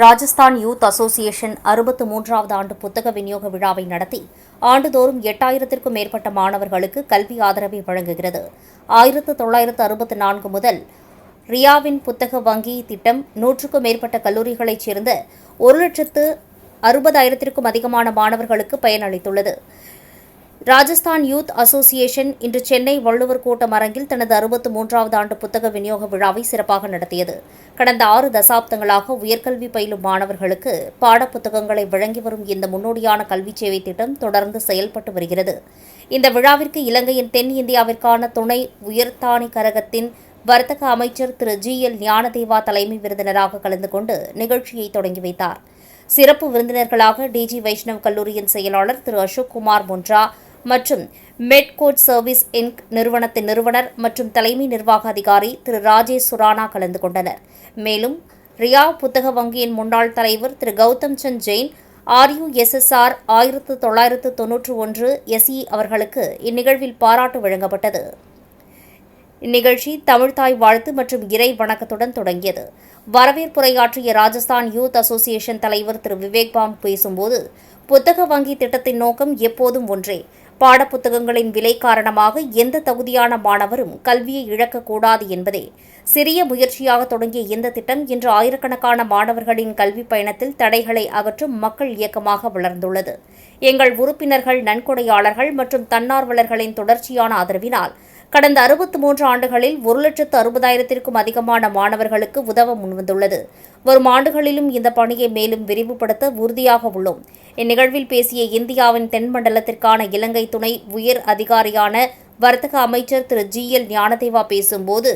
Rajasthan youth association 63வது ஆண்டு புத்தக விநியோக விழாவை நடத்தி ஆண்டுதோறும் 8000க்கும் மேற்பட்ட மாணவர்களுக்கு கல்வி ஆதரவை வழங்குகிறது. 1964 முதல் ரியாவின் புத்தக வங்கி திட்டம் 100க்கும் மேற்பட்ட கல்லூரிகளைச் சேர்ந்த 1,60,000க்கும் அதிகமான மாணவர்களுக்கு பயனளித்துள்ளது. ராஜஸ்தான் யூத் அசோசியேஷன் இன்று சென்னை வள்ளுவர் கோட்டம் அரங்கில் தனது 63வது ஆண்டு புத்தக விநியோக விழாவை சிறப்பாக நடத்தியது. கடந்த 6 தசாப்தங்களாக உயர்கல்வி பயிலும் மாணவர்களுக்கு பாடப்புத்தகங்களை வழங்கி வரும் இந்த முன்னோடியான கல்வி சேவை திட்டம் தொடர்ந்து செயல்பட்டு வருகிறது. இந்த விழாவிற்கு இலங்கையின் தென் இந்தியாவிற்கான துணை உயர்தானி கரகத்தின் வர்த்தக அமைச்சர் திரு GL ஞானதேவா தலைமை விருந்தினராக கலந்து கொண்டு நிகழ்ச்சியை தொடங்கி வைத்தார். சிறப்பு விருந்தினர்களாக DG வைஷ்ணவ் கல்லூரியின் செயலாளர் திரு அசோக் குமார் முன்ட்ரா மற்றும் மெட்கோட் சர்வீஸ் இன்க் நிறுவனத்தின் நிறுவனர் மற்றும் தலைமை நிர்வாக அதிகாரி திரு ராஜேஷ் சுரானா கலந்து கொண்டனர். மேலும் ரியா புத்தக வங்கியின் முன்னாள் தலைவர் திரு கௌதம் சந்த் ஜெயின் RUSSR 1991 SE அவர்களுக்கு இந்நிகழ்வில் பாராட்டு வழங்கப்பட்டது. இந்நிகழ்ச்சி தமிழ்தாய் வாழ்த்து மற்றும் இறை வணக்கத்துடன் தொடங்கியது. வரவேற்புரையாற்றிய ராஜஸ்தான் யூத் அசோசியேஷன் தலைவர் திரு விவேக் பாம் பேசும்போது, புத்தக வங்கி திட்டத்தின் நோக்கம் எப்போதும் ஒன்றே. பாடப்புத்தகங்களின் விலை காரணமாக எந்த தகுதியான மாணவரும் கல்வியை இழக்கக்கூடாது என்பதே. சிறிய முயற்சியாக தொடங்கிய இந்த திட்டம் இன்று ஆயிரக்கணக்கான மாணவர்களின் கல்வி பயணத்தில் தடைகளை அகற்றும் மக்கள் இயக்கமாக வளர்ந்துள்ளது. எங்கள் உறுப்பினர்கள், நன்கொடையாளர்கள் மற்றும் தன்னார்வலர்களின் தொடர்ச்சியான ஆதரவினால் கடந்த 63 ஆண்டுகளில் 1,60,000க்கும் அதிகமான மாணவர்களுக்கு உதவ முன்வந்துள்ளது. வரும் ஆண்டுகளிலும் இந்த பணியை மேலும் விரிவுபடுத்த உறுதியாக உள்ளோம். இந்நிகழ்வில் பேசிய இந்தியாவின் தென்மண்டலத்திற்கான இலங்கை துணை உயர் அதிகாரியான வர்த்தக அமைச்சர் திரு GL ஞானதேவா பேசும்போது,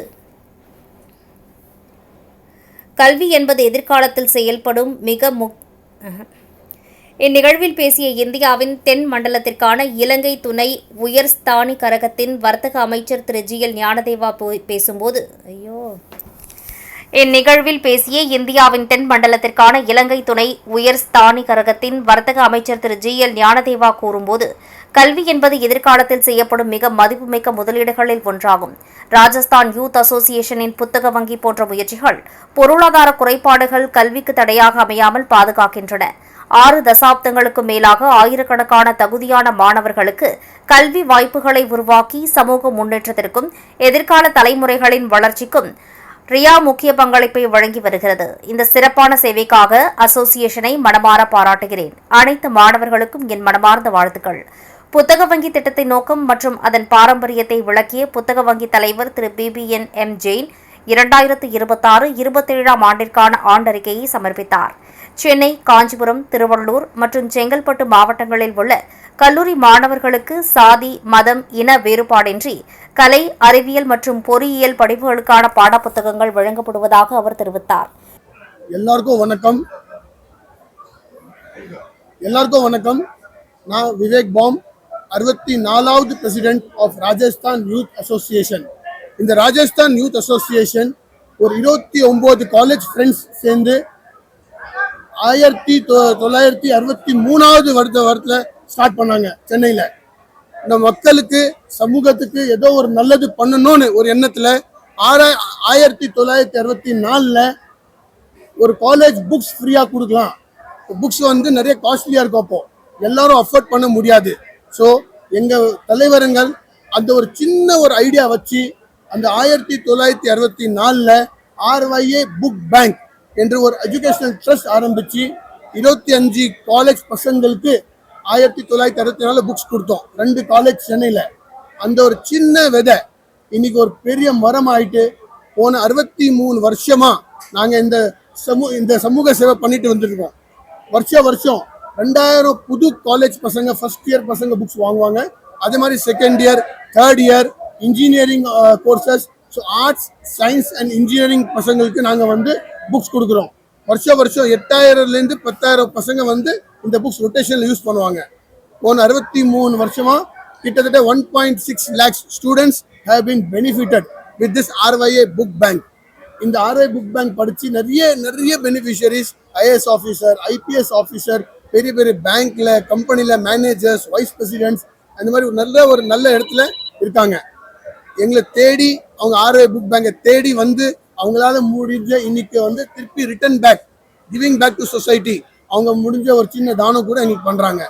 கல்வி என்பது எதிர்காலத்தில் செயல்படும் இந்நிகழ்வில் பேசிய இந்தியாவின் தென் மண்டலத்திற்கான இலங்கை துணை உயர் ஸ்தானி கரகத்தின் வர்த்தக அமைச்சர் திரு GL ஞானதேவா பேசும்போது இந்நிகழ்வில் பேசிய இந்தியாவின் தென் மண்டலத்திற்கான இலங்கை துணை உயர் ஸ்தானி கரகத்தின் வர்த்தக அமைச்சர் திரு GL ஞானதேவா கூறும்போது, கல்வி என்பது எதிர்காலத்தில் செய்யப்படும் மிக மதிப்புமிக்க முதலீடுகளில் ஒன்றாகும். ராஜஸ்தான் யூத் அசோசியேஷனின் புத்தக வங்கி போன்ற முயற்சிகள் பொருளாதார குறைபாடுகள் கல்விக்கு தடையாக அமையாமல் பாதுகாக்கின்றன. 6 தசாப்தங்களுக்கும் மேலாக ஆயிரக்கணக்கான தகுதியான மாணவர்களுக்கு கல்வி வாய்ப்புகளை உருவாக்கி சமூக முன்னேற்றத்திற்கும் எதிர்கால தலைமுறைகளின் வளர்ச்சிக்கும் ரியா முக்கிய பங்களிப்பை வழங்கி வருகிறது. இந்த சிறப்பான சேவைக்காக அசோசியேஷனை மனமாற பாராட்டுகிறேன். அனைத்து மாணவர்களுக்கும் என் மனமார்ந்த வாழ்த்துக்கள். புத்தக வங்கி திட்டத்தின் நோக்கம் மற்றும் அதன் பாரம்பரியத்தை விளக்கிய புத்தக வங்கி தலைவர் திரு BBN M ஜெயின் 2026-27 ஆண்டிற்கான ஆண்டறிக்கையை சமர்ப்பித்தார். சென்னை, காஞ்சிபுரம், திருவள்ளூர் மற்றும் செங்கல்பட்டு மாவட்டங்களில் உள்ள கல்லூரி மாணவர்களுக்கு சாதி, மதம், இன வேறுபாடின்றி கலை, அறிவியல் மற்றும் பொறியியல் படிப்புகளுக்கான பாடப்புத்தகங்கள் வழங்கப்படுவதாக அவர் தெரிவித்தார். எல்லாருக்கும் வணக்கம். நான் விவேக் பாம், 64வது president of Rajasthan youth association. இந்த ராஜஸ்தான் யூத் அசோசியேஷன் ஒரு 29 காலேஜ் ஃப்ரெண்ட்ஸ் சேர்ந்து 1963வது வருடத்தில் ஸ்டார்ட் பண்ணாங்க சென்னையில். இந்த மக்களுக்கு, சமூகத்துக்கு ஏதோ ஒரு நல்லது பண்ணணும்னு ஒரு எண்ணத்தில் 1964ல் ஒரு காலேஜ் புக்ஸ் ஃப்ரீயாக கொடுக்கலாம். புக்ஸ் நிறைய காஸ்ட்லியாக இருக்கும், அப்போ எல்லாரும் அஃபோர்ட் பண்ண முடியாது. ஸோ எங்கள் தலைவருங்கள் அந்த ஒரு சின்ன ஒரு ஐடியா வச்சு அந்த 1964ல் RYA புக் பேங்க் என்று ஒரு எஜுகேஷனல் ட்ரஸ்ட் ஆரம்பித்து 25 காலேஜ் பசங்களுக்கு 1964 புக்ஸ் கொடுத்தோம். 2 காலேஜ் சென்னையில். அந்த ஒரு சின்ன விதை இன்னைக்கு ஒரு பெரிய மரம் ஆயிட்டு போன 63 வருஷமா நாங்கள் இந்த சமூக சேவை பண்ணிட்டு வந்துருக்கோம். வருஷம் 2000 புது காலேஜ் பசங்க, ஃபர்ஸ்ட் இயர் பசங்க புக்ஸ் வாங்குவாங்க. அதே மாதிரி second year, third year, engineering courses, so arts, science and engineering பசங்களுக்கு நாங்கள் புக்ஸ் கொடுக்குறோம். வருஷம் 8000லேருந்து 10,000 பசங்க இந்த புக்ஸ் ரொட்டேஷனில் யூஸ் பண்ணுவாங்க. போன 63 வருஷமா கிட்டத்தட்ட 1.6 lakhs students have been benefited with this RYA book bank. இந்த RYA புக் பேங்க் படித்து நிறைய beneficiaries, IAS officer, IPS officer, பெரிய பேங்க்ல, கம்பெனியில் மேனேஜர்ஸ், வைஸ் பிரசிடென்ட்ஸ், அந்த மாதிரி ஒரு நல்ல இடத்துல இருக்காங்க. எங்களை தேடி அவங்க RYA புக் பேங்கை தேடி அவங்களால முடிஞ்ச இன்னைக்கு திருப்பி return back giving back to society. அவங்க முடிஞ்ச ஒரு சின்ன தானம் கூட எங்களுக்கு பண்றாங்க.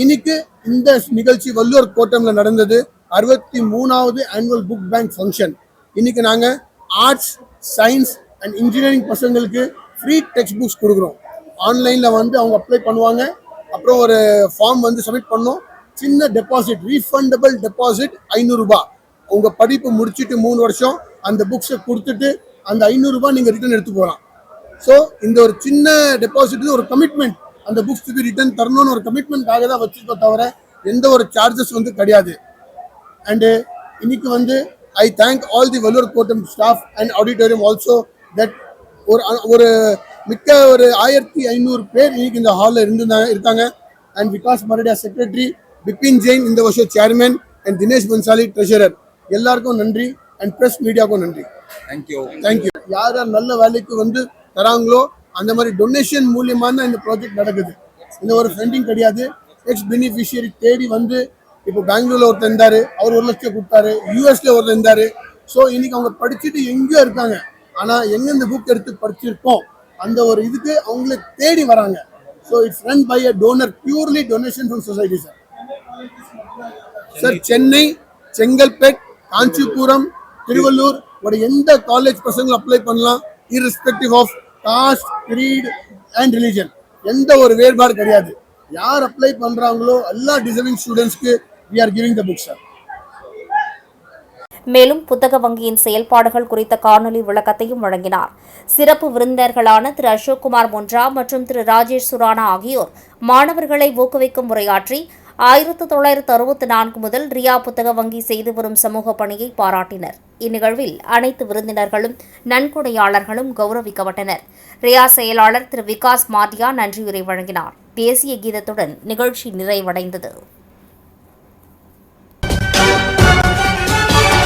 இன்னைக்கு இந்த நிகழ்ச்சி வள்ளுவர் கோட்டம்ல நடந்தது 63வது ஆனுவல் புக் பேங்க் ஃபங்க்ஷன். இன்னைக்கு நாங்க ஆர்ட்ஸ், சயின்ஸ் அண்ட் இன்ஜினியரிங் பசங்களுக்கு ஃப்ரீ டெக்ஸ்ட் புக்ஸ் கொடுக்குறோம். ஆன்லைன்ல வந்து அவங்க அப்ளை பண்ணுவாங்க. அப்புறம் ஒரு ஃபார்ம் வந்து சப்மிட் பண்ணோம். சின்ன டெபாசிட், ரீஃபண்டபிள் டெபாசிட் 500 ரூபாய். உங்க படிப்பு முடிச்சுட்டு 3 வருஷம் அந்த புக்ஸை கொடுத்துட்டு அந்த 500 ரூபாய் நீங்க ரிட்டர்ன் எடுத்து போகலாம். ஸோ இந்த ஒரு சின்ன டெபாசிட் ஒரு கமிட்மெண்ட், அந்த புக்ஸ் திருப்பி ரிட்டர்ன் தரணும்னு ஒரு கமிட்மெண்ட்காக தான் வச்சுக்கோ தவிர எந்த ஒரு சார்ஜஸ் வந்து கிடையாது. அண்டு இன்னைக்கு வந்து I thank all the Valluvar Kottam staff and auditorium also that ஒரு மிக்க ஒரு 1500 பேர் இன்னைக்கு இந்த ஹாலில் இருக்காங்க. அண்ட் விகாஸ் மரடியா செக்ரட்டரி, பிபின் ஜெயின் இந்த வருஷம் chairman and Dinesh Bansali treasurer, எல்லாருக்கும் நன்றி. அண்ட் பிரஸ் மீடியாவுக்கும் நன்றி. தேங்க்யூ. யார் யார் நல்ல வேலைக்கு வந்து தராங்களோ அந்த மாதிரி டொனேஷன் மூலியமா தான் இந்த ப்ராஜெக்ட் நடக்குது. இந்த ஒரு ஃபண்டிங் கிடையாது. எக்ஸ் பெனிஃபிஷியரி தேடி வந்து இப்போ பெங்களூர்ல ஒருத்தர் இருந்தாரு, அவர் 1 லட்சம் கொடுத்தாரு. யூஎஸ்ல ஒருத்தர் இருந்தாரு. ஸோ இன்னைக்கு அவங்க படிச்சுட்டு எங்கேயோ இருக்காங்க, ஆனா எங்க இந்த புக் எடுத்து படிச்சிருக்கோம் அந்த ஒரு இதுக்கு அவங்கள தேடி வராங்க. So it's run by a donor, purely donation from society. Sir Chennai, Chengalpet, Kanchipuram, Tiruvallur எந்த காலேஜ் பசங்களும் அப்ளை பண்ணலாம். irrespective of caste, creed and religion. எந்த ஒரு வேறுபாடு கிடையாது. யார் அப்ளை பண்றாங்களோ எல்லா டிசர்விங் ஸ்டூடெண்ட்ஸ்க்கு we are giving the books, sir. மேலும் புத்தக வங்கியின் செயல்பாடுகள் குறித்த காணொலி விளக்கத்தையும் வழங்கினார். சிறப்பு விருந்தினர்களான திரு அசோக்குமார் முன்ரா மற்றும் திரு ராஜேஷ் சுரானா ஆகியோர் மாணவர்களை ஊக்குவிக்கும் உரையாற்றி 1964 முதல் ரியா புத்தக வங்கி செய்து வரும் சமூக பணியை பாராட்டினர். இந்நிகழ்வில் அனைத்து விருந்தினர்களும் நன்கொடையாளர்களும் கௌரவிக்கப்பட்டனர். ரியா செயலாளர் திரு விகாஸ் மாடியா நன்றியுரை வழங்கினார். தேசிய கீதத்துடன் நிகழ்ச்சி நிறைவடைந்தது.